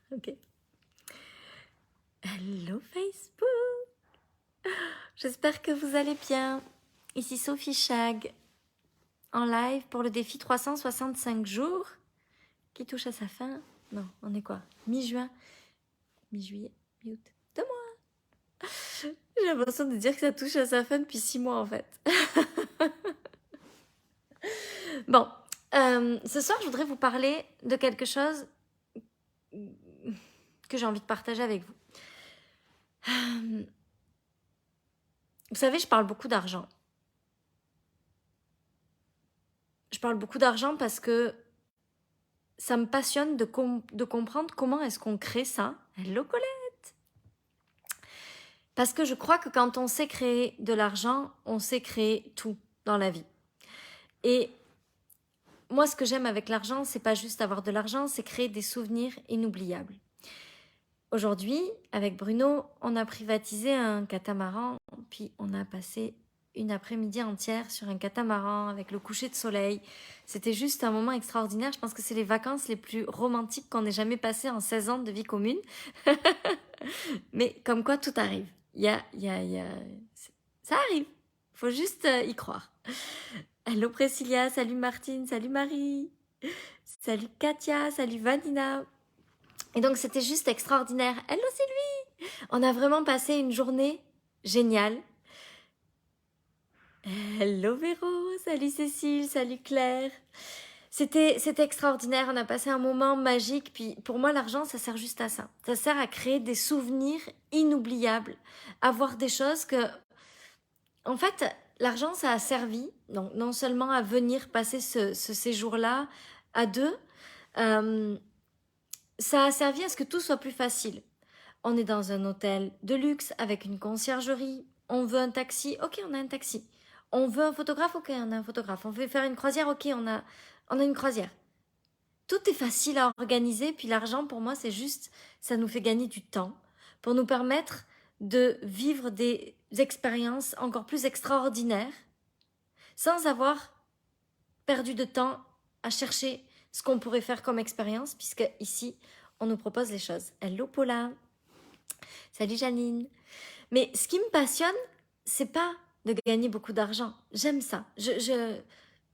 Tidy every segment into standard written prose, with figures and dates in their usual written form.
Ok. Hello Facebook. J'espère que vous allez bien. Ici Sophie Chag, en live pour le défi 365 jours qui touche à sa fin. Non, on est quoi? Mi-juin, mi-juillet, mi-août. 2 mois. J'ai l'impression de dire que ça touche à sa fin depuis 6 mois en fait. Bon, ce soir je voudrais vous parler de quelque chose que j'ai envie de partager avec vous. Vous savez, je parle beaucoup d'argent. Je parle beaucoup d'argent parce que ça me passionne de comprendre comment est-ce qu'on crée ça. Hello Colette. Parce que je crois que quand on sait créer de l'argent, on sait créer tout dans la vie. Et moi, ce que j'aime avec l'argent, c'est pas juste avoir de l'argent, c'est créer des souvenirs inoubliables. Aujourd'hui, avec Bruno, on a privatisé un catamaran, puis on a passé une après-midi entière sur un catamaran avec le coucher de soleil. C'était juste un moment extraordinaire. Je pense que c'est les vacances les plus romantiques qu'on ait jamais passées en 16 ans de vie commune. Mais comme quoi, tout arrive. Ça arrive. Faut juste y croire. Hello Priscilla, salut Martine, salut Marie, salut Katia, salut Vanina. Et donc c'était juste extraordinaire. Hello Sylvie. On a vraiment passé une journée géniale. Hello Véro, salut Cécile, salut Claire. C'était extraordinaire, on a passé un moment magique. Puis pour moi, l'argent, ça sert juste à ça. Ça sert à créer des souvenirs inoubliables, à voir des choses que... En fait, l'argent, ça a servi, donc non seulement à venir passer ce séjour-là à deux, ça a servi à ce que tout soit plus facile. On est dans un hôtel de luxe avec une conciergerie. On veut un taxi, ok, on a un taxi. On veut un photographe, ok, on a un photographe. On veut faire une croisière, ok, on a une croisière. Tout est facile à organiser, puis l'argent, pour moi, c'est juste, ça nous fait gagner du temps pour nous permettre de vivre des expériences encore plus extraordinaires sans avoir perdu de temps à chercher ce qu'on pourrait faire comme expérience, puisque ici, on nous propose les choses. Hello Paula. Salut Janine. Mais ce qui me passionne, c'est pas de gagner beaucoup d'argent. J'aime ça.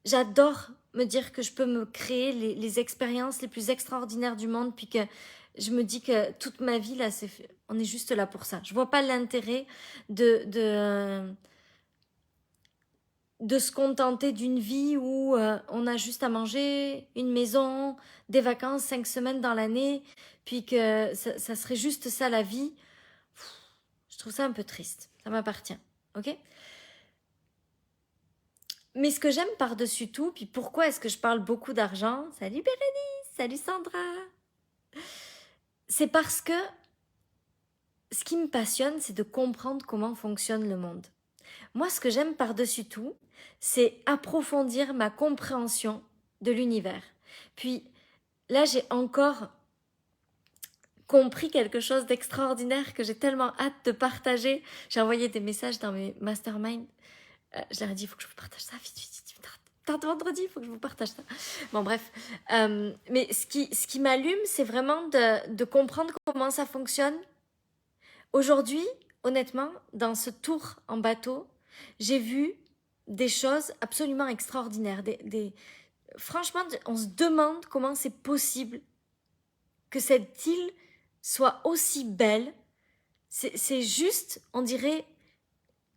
J'adore me dire que je peux me créer les expériences les plus extraordinaires du monde, puis que je me dis que toute ma vie, là, on est juste là pour ça. Je vois pas l'intérêt de se contenter d'une vie où on a juste à manger, une maison, des vacances, 5 semaines dans l'année, puis que ça serait juste ça la vie. Je trouve ça un peu triste. Ça m'appartient. Ok? Mais ce que j'aime par-dessus tout, puis pourquoi est-ce que je parle beaucoup d'argent? Salut Bérénice, salut Sandra. C'est parce que ce qui me passionne, c'est de comprendre comment fonctionne le monde. Moi, ce que j'aime par-dessus tout, c'est approfondir ma compréhension de l'univers. Puis là, j'ai encore compris quelque chose d'extraordinaire que j'ai tellement hâte de partager. J'ai envoyé des messages dans mes masterminds. Je leur ai dit, il faut que je vous partage ça, vite, vite, vite. Tard vendredi, il faut que je vous partage ça. Bon, bref. Mais ce qui m'allume, c'est vraiment de comprendre comment ça fonctionne. Aujourd'hui, honnêtement, dans ce tour en bateau, j'ai vu des choses absolument extraordinaires. Franchement, on se demande comment c'est possible que cette île soit aussi belle. C'est juste, on dirait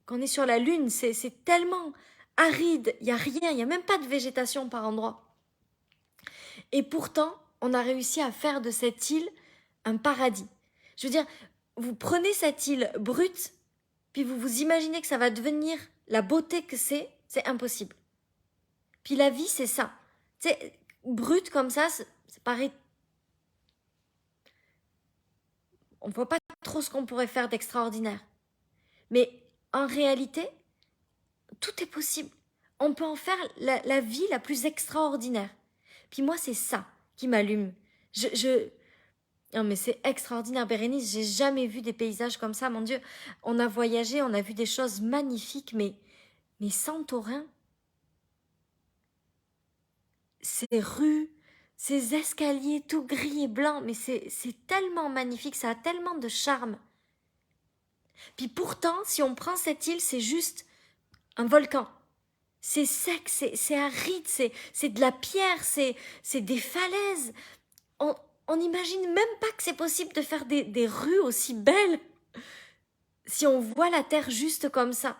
qu'on est sur la Lune. C'est tellement aride, il n'y a rien, il n'y a même pas de végétation par endroit. Et pourtant, on a réussi à faire de cette île un paradis. Je veux dire, vous prenez cette île brute, puis vous vous imaginez que ça va devenir la beauté que c'est impossible. Puis la vie, c'est ça. Tu sais, brute comme ça, c'est pareil. On ne voit pas trop ce qu'on pourrait faire d'extraordinaire. Mais en réalité, tout est possible. On peut en faire la vie la plus extraordinaire. Puis moi, c'est ça qui m'allume. Non, mais c'est extraordinaire, Bérénice. J'ai jamais vu des paysages comme ça, mon Dieu. On a voyagé, on a vu des choses magnifiques, mais Santorin, ces rues, Ces escaliers tout gris et blancs, mais c'est tellement magnifique, ça a tellement de charme. Puis pourtant, si on prend cette île, c'est juste un volcan. C'est sec, c'est aride, c'est de la pierre, c'est des falaises. On n'imagine même pas que c'est possible de faire des rues aussi belles si on voit la terre juste comme ça.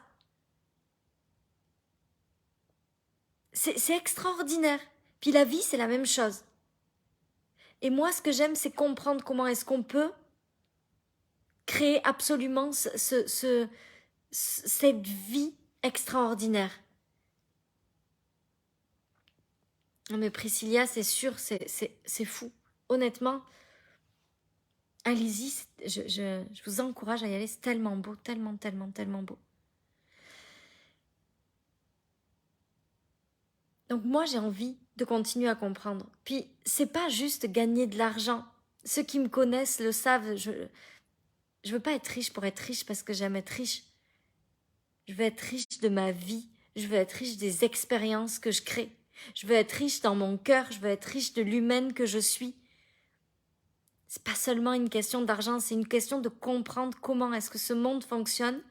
C'est extraordinaire. Puis la vie, c'est la même chose. Et moi, ce que j'aime, c'est comprendre comment est-ce qu'on peut créer absolument cette vie extraordinaire. Non mais Priscilla, c'est sûr, c'est fou. Honnêtement, allez-y, je vous encourage à y aller, c'est tellement beau, tellement, tellement, tellement beau. Donc moi, j'ai envie de continuer à comprendre. Puis, c'est pas juste gagner de l'argent. Ceux qui me connaissent le savent, je veux pas être riche pour être riche parce que j'aime être riche. Je veux être riche de ma vie. Je veux être riche des expériences que je crée. Je veux être riche dans mon cœur. Je veux être riche de l'humaine que je suis. C'est pas seulement une question d'argent, c'est une question de comprendre comment est-ce que ce monde fonctionne.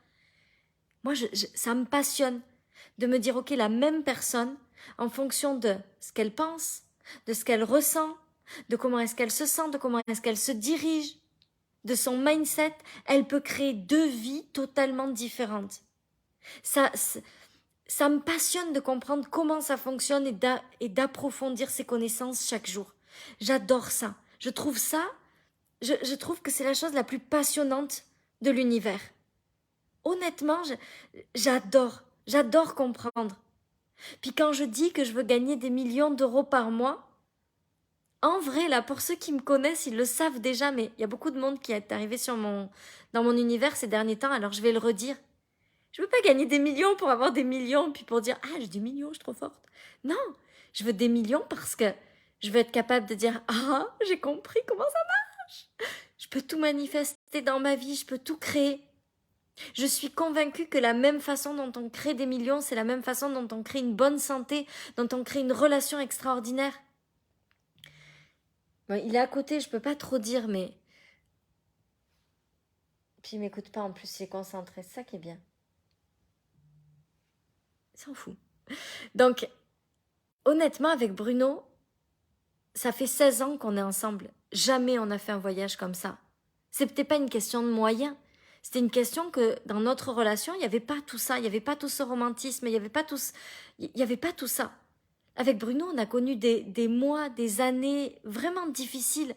Moi, ça me passionne de me dire, ok, la même personne, en fonction de ce qu'elle pense, de ce qu'elle ressent, de comment est-ce qu'elle se sent, de comment est-ce qu'elle se dirige, de son mindset, elle peut créer deux vies totalement différentes. Ça me passionne de comprendre comment ça fonctionne et d'approfondir ses connaissances chaque jour. J'adore ça. Je trouve que c'est la chose la plus passionnante de l'univers. Honnêtement, j'adore comprendre. Puis quand je dis que je veux gagner des millions d'euros par mois, en vrai, là, pour ceux qui me connaissent, ils le savent déjà, mais il y a beaucoup de monde qui est arrivé dans mon univers ces derniers temps, alors je vais le redire. Je veux pas gagner des millions pour avoir des millions, puis pour dire « Ah, j'ai des millions, je suis trop forte ». Non, je veux des millions parce que je veux être capable de dire « Ah, j'ai compris comment ça marche ». Je peux tout manifester dans ma vie, je peux tout créer. Je suis convaincue que la même façon dont on crée des millions, c'est la même façon dont on crée une bonne santé, dont on crée une relation extraordinaire. Bon, il est à côté, je peux pas trop dire, mais... Puis il m'écoute pas en plus, il est concentré, c'est ça qui est bien. Il s'en fout. Donc, honnêtement, avec Bruno, ça fait 16 ans qu'on est ensemble. Jamais on a fait un voyage comme ça. C'était pas une question de moyens. C'était une question que dans notre relation, il n'y avait pas tout ça, il n'y avait pas tout ce romantisme, il n'y avait pas tout ça. Avec Bruno, on a connu des mois, des années vraiment difficiles.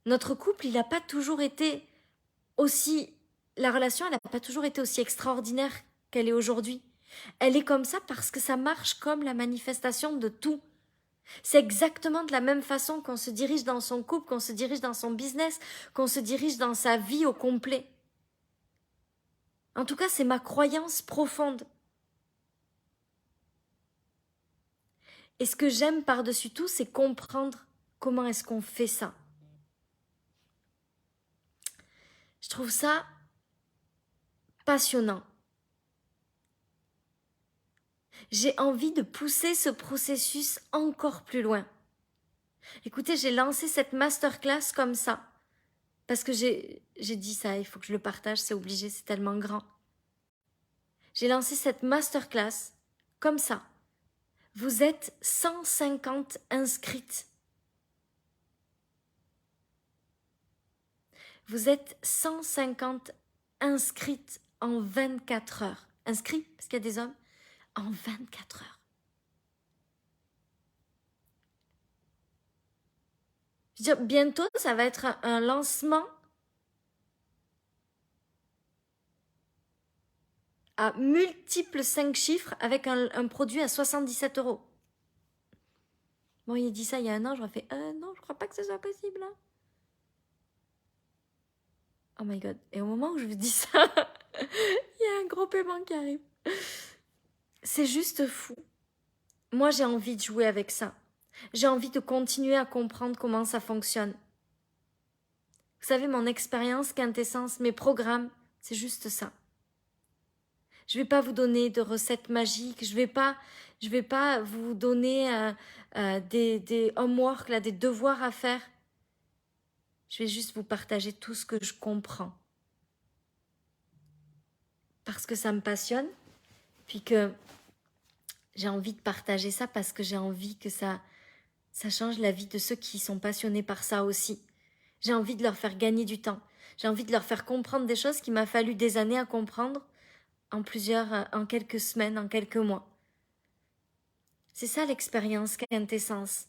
Notre couple, il n'a pas toujours été aussi... La relation, elle n'a pas toujours été aussi extraordinaire qu'elle est aujourd'hui. Elle est comme ça parce que ça marche comme la manifestation de tout. C'est exactement de la même façon qu'on se dirige dans son couple, qu'on se dirige dans son business, qu'on se dirige dans sa vie au complet. En tout cas, c'est ma croyance profonde. Et ce que j'aime par-dessus tout, c'est comprendre comment est-ce qu'on fait ça. Je trouve ça passionnant. J'ai envie de pousser ce processus encore plus loin. Écoutez, j'ai lancé cette masterclass comme ça. Parce que j'ai dit ça, il faut que je le partage, c'est obligé, c'est tellement grand. J'ai lancé cette masterclass comme ça. Vous êtes 150 inscrites. Vous êtes 150 inscrites en 24 heures. Inscrits, parce qu'il y a des hommes, en 24 heures. Je veux dire, bientôt, ça va être un lancement à multiples 5 chiffres avec un produit à 77 €. Bon, il dit ça il y a un an, j'aurais fait non, je crois pas que ce soit possible. Hein. Oh my god. Et au moment où je vous dis ça, il y a un gros paiement qui arrive. C'est juste fou. Moi, j'ai envie de jouer avec ça. J'ai envie de continuer à comprendre comment ça fonctionne. Vous savez, mon expérience quintessence, mes programmes, c'est juste ça. Je vais pas vous donner de recettes magiques. Je vais pas vous donner des homework, là, des devoirs à faire. Je vais juste vous partager tout ce que je comprends. Parce que ça me passionne, puis que j'ai envie de partager ça parce que j'ai envie que ça change la vie de ceux qui sont passionnés par ça aussi. J'ai envie de leur faire gagner du temps. J'ai envie de leur faire comprendre des choses qu'il m'a fallu des années à comprendre en quelques semaines, en quelques mois. C'est ça l'expérience quintessence.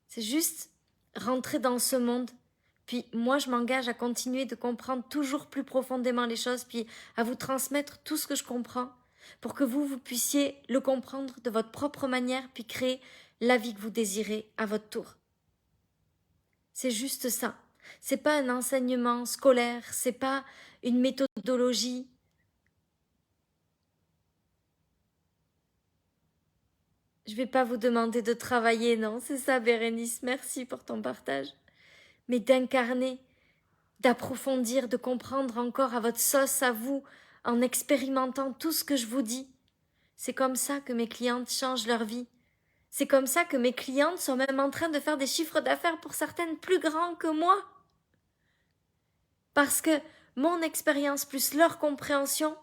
C'est juste rentrer dans ce monde. Puis moi, je m'engage à continuer de comprendre toujours plus profondément les choses, puis à vous transmettre tout ce que je comprends, pour que vous puissiez le comprendre de votre propre manière, puis créer la vie que vous désirez à votre tour. C'est juste ça. C'est pas un enseignement scolaire, c'est pas une méthodologie. Je vais pas vous demander de travailler, non, c'est ça, Bérénice, merci pour ton partage. Mais d'incarner, d'approfondir, de comprendre encore à votre sauce, à vous, en expérimentant tout ce que je vous dis. C'est comme ça que mes clientes changent leur vie. C'est comme ça que mes clientes sont même en train de faire des chiffres d'affaires pour certaines plus grands que moi. Parce que mon expérience plus leur compréhension,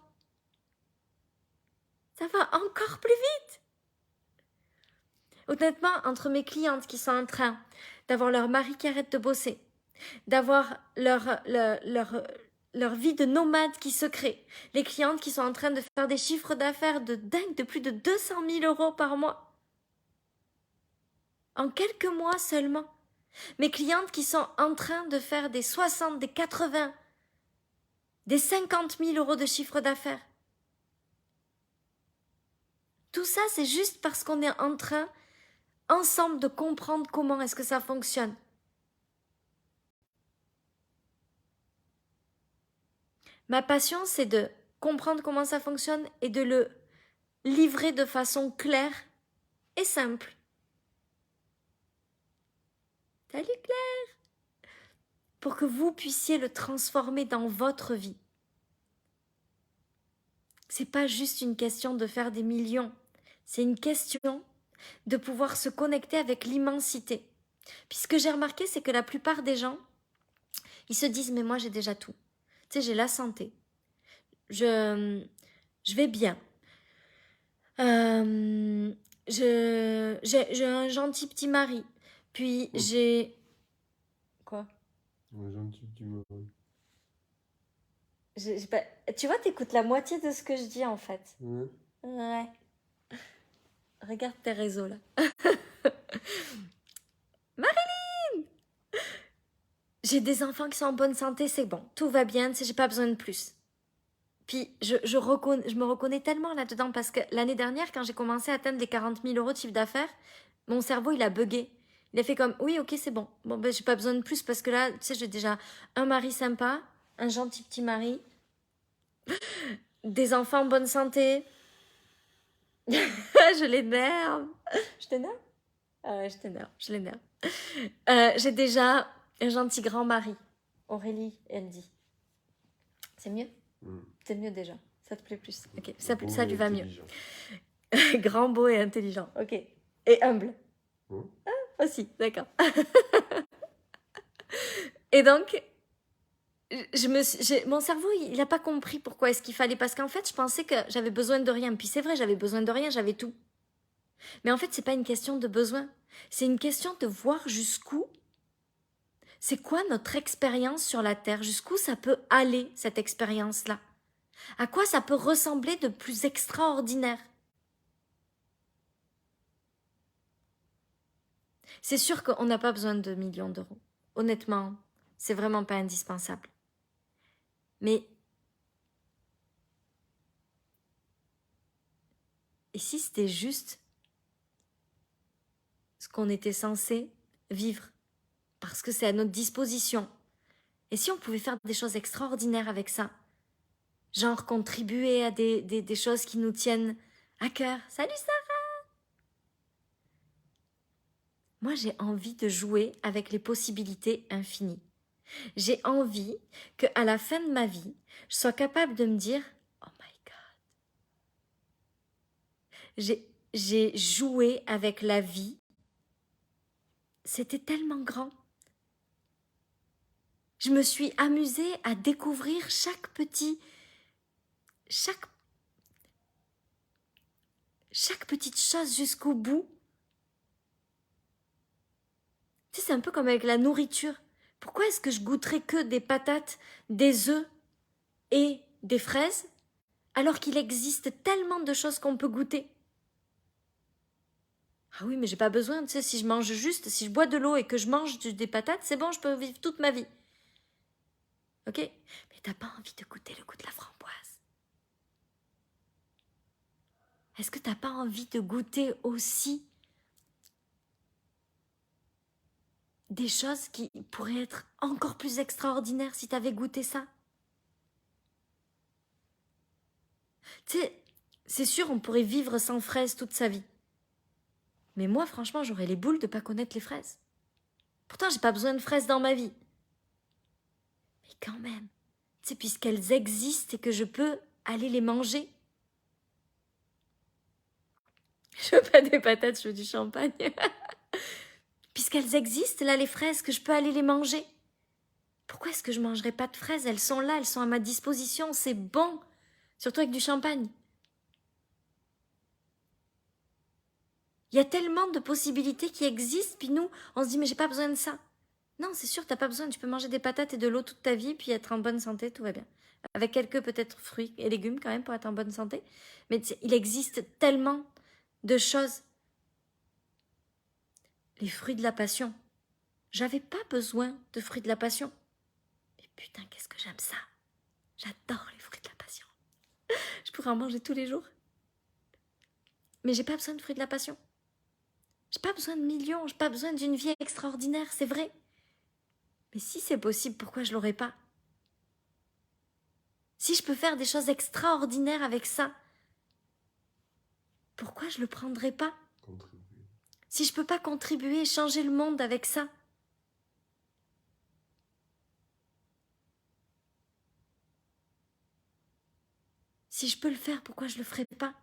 ça va encore plus vite. Honnêtement, entre mes clientes qui sont en train d'avoir leur mari qui arrête de bosser, d'avoir leur vie de nomade qui se crée, les clientes qui sont en train de faire des chiffres d'affaires de dingue de plus de 200 000 € par mois, en quelques mois seulement, mes clientes qui sont en train de faire des 60, des 80, des 50 000 € de chiffre d'affaires. Tout ça, c'est juste parce qu'on est en train, ensemble, de comprendre comment est-ce que ça fonctionne. Ma passion, c'est de comprendre comment ça fonctionne et de le livrer de façon claire et simple. Salut Claire! Pour que vous puissiez le transformer dans votre vie. C'est pas juste une question de faire des millions, c'est une question de pouvoir se connecter avec l'immensité. Puis ce que j'ai remarqué, c'est que la plupart des gens, ils se disent mais moi j'ai déjà tout. Tu sais, j'ai la santé, je vais bien, j'ai un gentil petit mari, puis j'ai... Quoi? Un gentil petit mari. J'ai pas... Tu vois, t'écoutes la moitié de ce que je dis en fait. Ouais. Ouais. Regarde tes réseaux là. Marilyn! J'ai des enfants qui sont en bonne santé, c'est bon. Tout va bien, j'ai pas besoin de plus. Puis je me reconnais tellement là-dedans parce que l'année dernière, quand j'ai commencé à atteindre les 40 000 € de chiffre d'affaires, mon cerveau, il a bugué. Il a fait comme, oui, ok, c'est bon. Bon, ben, j'ai pas besoin de plus parce que là, tu sais, j'ai déjà un mari sympa, un gentil petit mari, des enfants en bonne santé. Je l'énerve. Je t'énerve? Ah ouais, je t'énerve, je l'énerve. J'ai déjà un gentil grand mari. Aurélie, elle dit. C'est mieux? C'est mieux déjà. Ça te plaît plus. Ok, ça lui va mieux. Grand, beau et intelligent. Ok. Et humble. Ah, aussi, d'accord. Et donc, mon cerveau, il n'a pas compris pourquoi est-ce qu'il fallait. Parce qu'en fait, je pensais que j'avais besoin de rien. Puis c'est vrai, j'avais besoin de rien, j'avais tout. Mais en fait, c'est pas une question de besoin. C'est une question de voir jusqu'où. C'est quoi notre expérience sur la Terre? Jusqu'où ça peut aller, cette expérience-là? À quoi ça peut ressembler de plus extraordinaire? C'est sûr qu'on n'a pas besoin de millions d'euros. Honnêtement, c'est vraiment pas indispensable. Mais et si c'était juste ce qu'on était censé vivre, parce que c'est à notre disposition. Et si on pouvait faire des choses extraordinaires avec ça, genre contribuer à des choses qui nous tiennent à cœur. Salut Sarah! Moi, j'ai envie de jouer avec les possibilités infinies. J'ai envie qu'à la fin de ma vie, je sois capable de me dire « Oh, J'ai joué avec la vie. C'était tellement grand. Je me suis amusée à découvrir chaque petite chose jusqu'au bout. Tu sais, c'est un peu comme avec la nourriture. Pourquoi est-ce que je goûterais que des patates, des œufs et des fraises, alors qu'il existe tellement de choses qu'on peut goûter? Ah oui, mais j'ai pas besoin, tu sais, si je mange juste, si je bois de l'eau et que je mange des patates, c'est bon, je peux vivre toute ma vie. Ok? Mais t'as pas envie de goûter le goût de la framboise? Est-ce que t'as pas envie de goûter aussi des choses qui pourraient être encore plus extraordinaires si t'avais goûté ça? Tu sais, c'est sûr, on pourrait vivre sans fraises toute sa vie. Mais moi, franchement, j'aurais les boules de pas connaître les fraises. Pourtant, j'ai pas besoin de fraises dans ma vie. Mais quand même, tu sais, puisqu'elles existent et que je peux aller les manger. Je veux pas des patates, je veux du champagne. Puisqu'elles existent, là, les fraises, que je peux aller les manger. Pourquoi est-ce que je mangerais pas de fraises? Elles sont là, elles sont à ma disposition, c'est bon. Surtout avec du champagne. Il y a tellement de possibilités qui existent, puis nous, on se dit, mais j'ai pas besoin de ça. Non, c'est sûr, t'as pas besoin, tu peux manger des patates et de l'eau toute ta vie, puis être en bonne santé, tout va bien. Avec quelques peut-être fruits et légumes quand même pour être en bonne santé. Mais il existe tellement de choses. Les fruits de la passion. J'avais pas besoin de fruits de la passion. Mais putain, qu'est-ce que j'aime ça. J'adore les fruits de la passion. Je pourrais en manger tous les jours. Mais j'ai pas besoin de fruits de la passion. J'ai pas besoin de millions, j'ai pas besoin d'une vie extraordinaire, c'est vrai. Mais si c'est possible, pourquoi je l'aurais pas? Si je peux faire des choses extraordinaires avec ça, pourquoi je le prendrais pas? Contribuer. Si je peux pas contribuer et changer le monde avec ça, si je peux le faire, pourquoi je le ferais pas?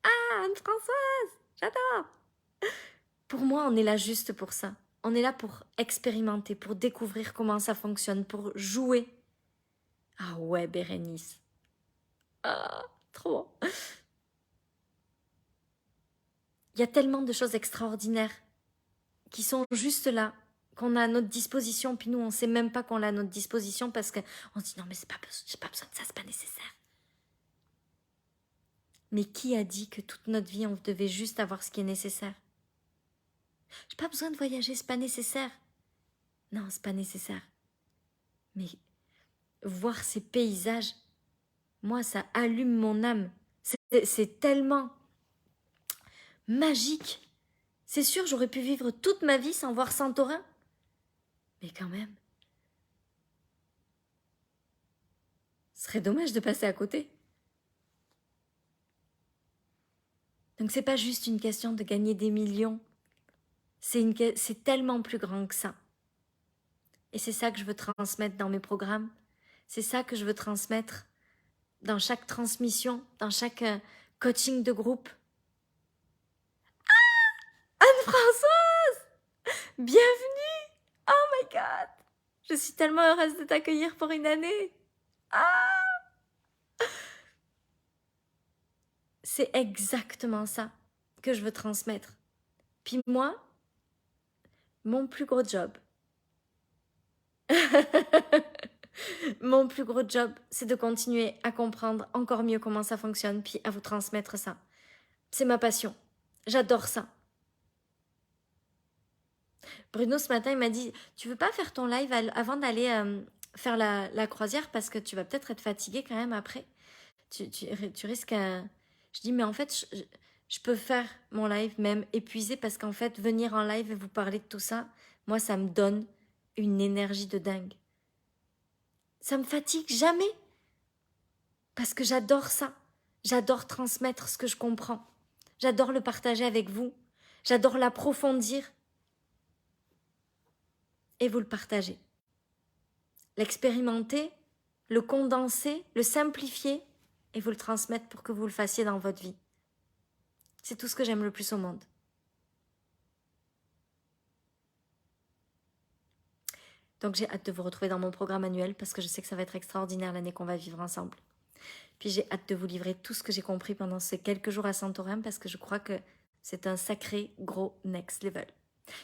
Ah, Anne-Françoise, j'adore! Pour moi, on est là juste pour ça. On est là pour expérimenter, pour découvrir comment ça fonctionne, pour jouer. Ah ouais, Bérénice. Ah, trop bon. Il y a tellement de choses extraordinaires qui sont juste là, qu'on a à notre disposition, puis nous, on ne sait même pas qu'on l'a à notre disposition parce qu'on se dit non, mais j'ai pas besoin de ça, c'est pas nécessaire. Mais qui a dit que toute notre vie, on devait juste avoir ce qui est nécessaire? J'ai pas besoin de voyager, c'est pas nécessaire. Non, c'est pas nécessaire. Mais voir ces paysages, moi, ça allume mon âme. C'est tellement magique. C'est sûr, j'aurais pu vivre toute ma vie sans voir Santorin. Mais quand même, ce serait dommage de passer à côté. Donc c'est pas juste une question de gagner des millions. C'est tellement plus grand que ça. Et c'est ça que je veux transmettre dans mes programmes. C'est ça que je veux transmettre dans chaque transmission, dans chaque coaching de groupe. Anne-Françoise! Bienvenue! Oh my God! Je suis tellement heureuse de t'accueillir pour une année. Ah! C'est exactement ça que je veux transmettre. Puis moi, mon plus gros job, mon plus gros job, c'est de continuer à comprendre encore mieux comment ça fonctionne, puis à vous transmettre ça. C'est ma passion. J'adore ça. Bruno, ce matin, il m'a dit, tu veux pas faire ton live avant d'aller faire la croisière parce que tu vas peut-être être fatigué quand même après. Tu risques à... Je dis, mais en fait, je peux faire mon live même épuisé parce qu'en fait, venir en live et vous parler de tout ça, moi, ça me donne une énergie de dingue. Ça me fatigue jamais parce que j'adore ça. J'adore transmettre ce que je comprends. J'adore le partager avec vous. J'adore l'approfondir et vous le partager. L'expérimenter, le condenser, le simplifier et vous le transmettre pour que vous le fassiez dans votre vie. C'est tout ce que j'aime le plus au monde. Donc j'ai hâte de vous retrouver dans mon programme annuel parce que je sais que ça va être extraordinaire l'année qu'on va vivre ensemble. Puis j'ai hâte de vous livrer tout ce que j'ai compris pendant ces quelques jours à Santorin parce que je crois que c'est un sacré gros next level.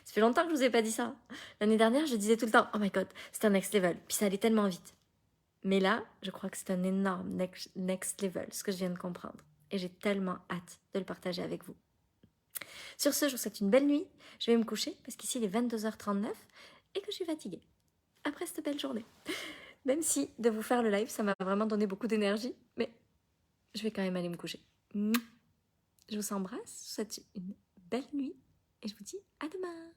Ça fait longtemps que je vous ai pas dit ça. L'année dernière, je disais tout le temps, oh my god, c'est un next level. Puis ça allait tellement vite. Mais là, je crois que c'est un énorme next level, ce que je viens de comprendre. Et j'ai tellement hâte de le partager avec vous. Sur ce, je vous souhaite une belle nuit. Je vais me coucher parce qu'ici il est 22h39 et que je suis fatiguée. Après cette belle journée. Même si de vous faire le live, ça m'a vraiment donné beaucoup d'énergie, mais je vais quand même aller me coucher. Je vous embrasse, je vous souhaite une belle nuit et je vous dis à demain.